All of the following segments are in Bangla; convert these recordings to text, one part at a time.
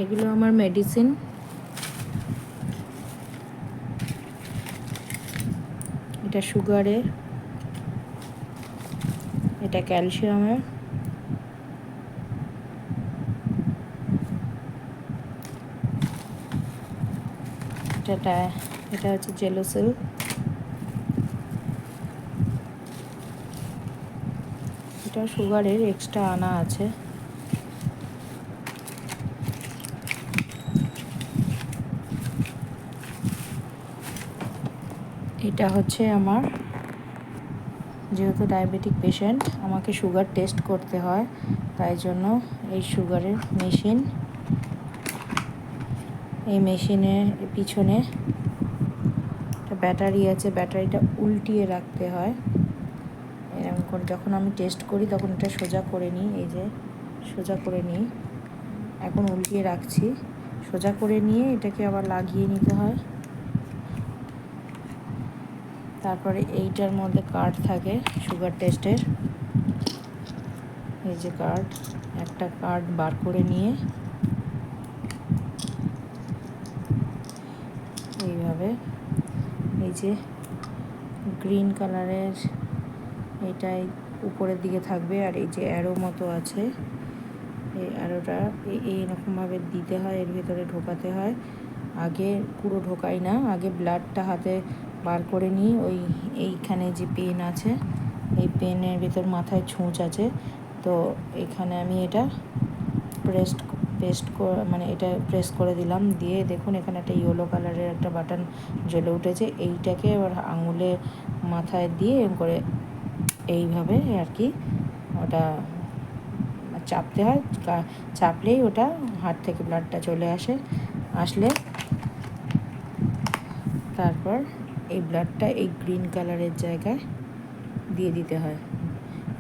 এগুলো আমার মেডিসিন। এটা সুগারের, এটা ক্যালসিয়ামের, এটা হচ্ছে জেলোসিল, এটা সুগারের এক্সট্রা আনা আছে। এটা হচ্ছে আমার, যেহেতু ডায়াবেটিক পেশেন্ট আমাকে সুগার টেস্ট করতে হয়, তাই জন্য এই সুগারের মেশিন। এই মেশিনের পিছনে একটা ব্যাটারি আছে, ব্যাটারিটা উল্টিয়ে রাখতে হয় এরকম করে। যখন আমি টেস্ট করি তখন এটা সোজা করে নিই, এই যে সোজা করে নিই। এখন উল্টিয়ে রাখছি, সোজা করে নিয়ে এটাকে আবার লাগিয়ে নিতে হয়। তারপরে এইটার মধ্যে কার্ড থাকে সুগার টেস্টের, এই যে কার্ড, একটা কার্ড বার করে নিয়ে এইভাবে, এই যে গ্রিন কালারের এটাই উপরের দিকে থাকবে, আর এই যে অ্যারো মতো আছে, এই অ্যারোটা এইরকমভাবে দিতে হয়, এর ভিতরে ঢোকাতে হয়। আগে পুরো ঢোকাই না, আগে ব্লাডটা হাতে বার করে নিই। এইখানে যে পেন আছে, এই পেনের ভিতর মাথায় ছুঁচ আছে, তো এখানে আমি এটা এটা প্রেস করে দিলাম। দিয়ে দেখুন এখানে একটা ইয়েলো কালারের একটা বাটন জ্বলে উঠেছে। এইটাকে এবার আঙুলে মাথায় দিয়ে করে এইভাবে আর কি ওটা চাপতে হয়। চাপলেই ওটা হাত থেকে ব্লাডটা চলে আসলে তারপর এই ব্লাডটা এই গ্রিন কালারের জায়গায় দিয়ে দিতে হয়।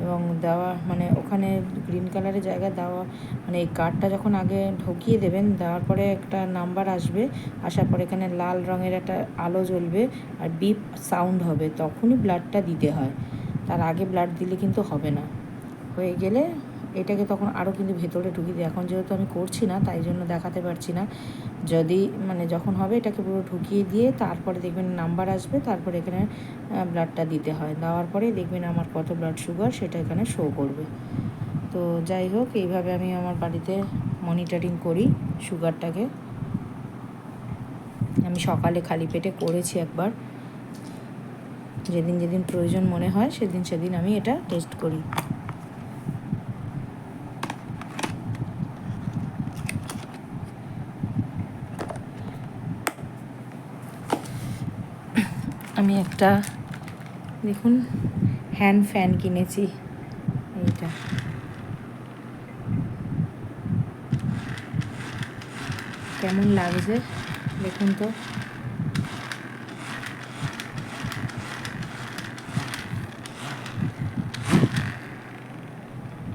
এবং দেওয়া মানে ওখানে গ্রিন কালারের জায়গায় দেওয়া মানে এই কার্ডটা যখন আগে ঢুকিয়ে দেবেন, দেওয়ার পরে একটা নাম্বার আসবে, আসার পরে এখানে লাল রঙের একটা আলো জ্বলবে আর বিপ সাউন্ড হবে, তখনই ব্লাডটা দিতে হয়। তার আগে ব্লাড দিলে কিন্তু হবে না। হয়ে গেলে এটাকে তখন আরও কিন্তু ভেতরে ঢুকিয়ে দিই। এখন যেহেতু আমি করছি না তাই জন্য দেখাতে পারছি না। যদি যখন হবে এটাকে পুরো ঢুকিয়ে দিয়ে তারপরে দেখবেন নাম্বার আসবে, তারপরে এখানে ব্লাডটা দিতে হয়। দেওয়ার পরে দেখবেন আমার কত ব্লাড সুগার সেটা এখানে শো করবে। তো যাই হোক, এইভাবে আমি আমার বাড়িতে মনিটরিং করি সুগারটাকে। আমি সকালে খালি পেটে করেছি একবার, যেদিন যেদিন প্রয়োজন মনে হয় সেদিন আমি এটা টেস্ট করি। আমি একটা দেখুন হ্যান্ড ফ্যান কিনেছি, এইটা কেমন লাগছে দেখুন তো।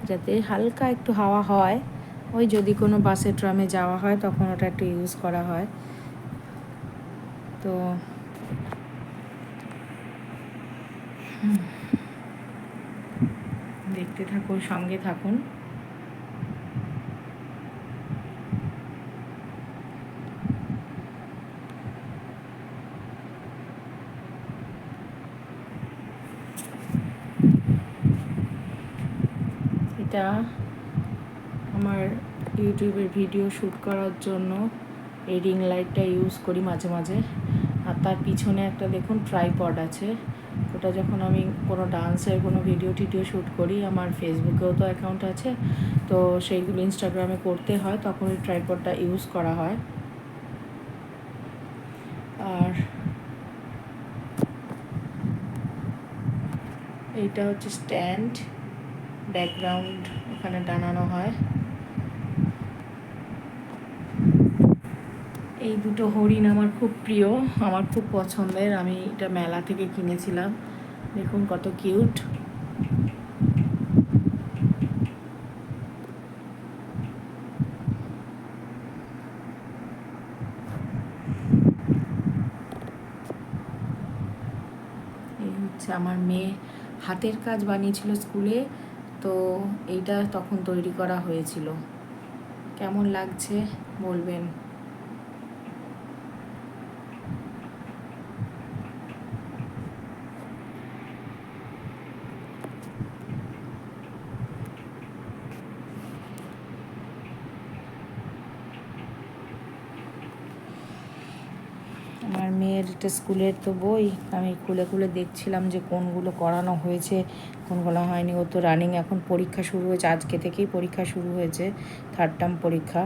যাতে হালকা একটু হাওয়া হয়, ওই যদি কোনো বাসে ট্রামে যাওয়া হয় তখন ওটা একটু ইউজ করা হয়। তো দেখতে থাকুন, সঙ্গে থাকুন। এটা আমার ইউটিউবের ভিডিও শ্যুট করার জন্য এই রিং লাইটটা ইউজ করি মাঝে মাঝে। আর তার পিছনে একটা দেখুন ট্রাইপড আছে, ওটা যখন আমি কোনো ডান্সের কোনো ভিডিও টিডিও শ্যুট করি, আমার ফেসবুকেও তো অ্যাকাউন্ট আছে, তো সেইগুলো ইনস্টাগ্রামে করতে হয়, তখন ওই ট্রাইপডটা ইউজ করা হয়। আর এইটা হচ্ছে স্ট্যান্ড, ব্যাকগ্রাউন্ড এখানে টানানো হয়। এই দুটো হরিণ আমার খুব প্রিয়, আমার খুব পছন্দের। আমি এটা মেলা থেকে কিনেছিলাম, দেখুন কত কিউট। এই হচ্ছে আমার মেয়ে হাতের কাজ বানিয়েছিল স্কুলে, তো এইটা তখন তৈরি করা হয়েছিল। কেমন লাগছে বলবেন। আমার মেয়ের এটা স্কুলের তো বই, আমি খুলে খুলে দেখছিলাম যে কোনগুলো করানো হয়েছে কোনগুলো হয়নি। ও তো রানিং এখন পরীক্ষা শুরু হয়েছে, আজকে থেকেই পরীক্ষা শুরু হয়েছে, 3rd টার্ম পরীক্ষা।